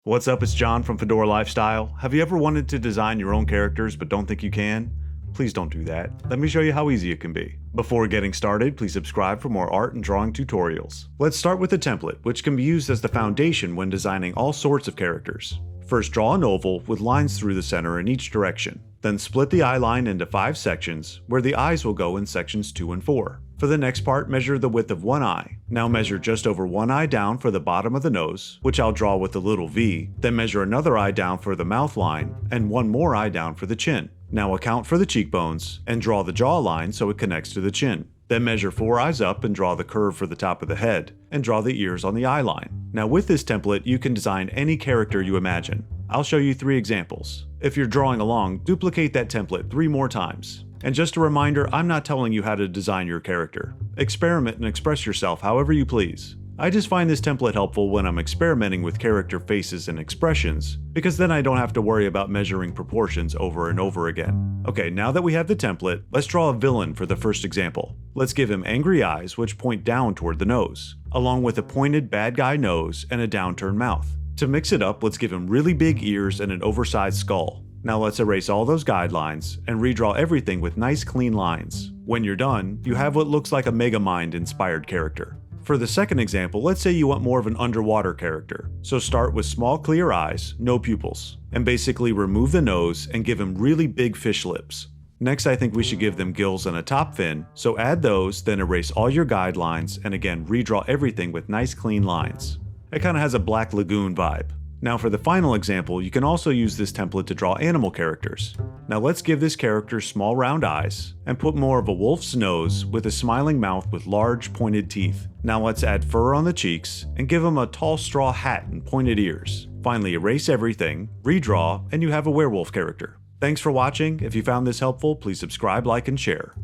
What's up, it's John from Fedora Lifestyle. Have you ever wanted to design your own characters but don't think you can? Please don't do that. Let me show you how easy it can be. Before getting started, please subscribe for more art and drawing tutorials. Let's start with a template, which can be used as the foundation when designing all sorts of characters. First, draw an oval with lines through the center in each direction. Then split the eye line into 5 sections, where the eyes will go in sections 2 and 4. For the next part, measure the width of one eye. Now measure just over one eye down for the bottom of the nose, which I'll draw with a little V. Then measure another eye down for the mouth line, and one more eye down for the chin. Now account for the cheekbones, and draw the jawline so it connects to the chin. Then measure 4 eyes up and draw the curve for the top of the head, and draw the ears on the eye line. Now with this template, you can design any character you imagine. I'll show you 3 examples. If you're drawing along, duplicate that template 3 more times. And just a reminder, I'm not telling you how to design your character. Experiment and express yourself however you please. I just find this template helpful when I'm experimenting with character faces and expressions, because then I don't have to worry about measuring proportions over and over again. Okay, now that we have the template, let's draw a villain for the first example. Let's give him angry eyes which point down toward the nose, along with a pointed bad guy nose and a downturned mouth. To mix it up, let's give him really big ears and an oversized skull. Now let's erase all those guidelines and redraw everything with nice clean lines. When you're done, you have what looks like a Megamind inspired character. For the second example, let's say you want more of an underwater character. So start with small clear eyes, no pupils, and basically remove the nose and give him really big fish lips. Next, I think we should give them gills and a top fin, so add those, then erase all your guidelines, and again redraw everything with nice clean lines. It kind of has a Black Lagoon vibe. Now for the final example, you can also use this template to draw animal characters. Now let's give this character small round eyes, and put more of a wolf's nose with a smiling mouth with large pointed teeth. Now let's add fur on the cheeks, and give him a tall straw hat and pointed ears. Finally erase everything, redraw, and you have a werewolf character. Thanks for watching. If you found this helpful, please subscribe, like, and share.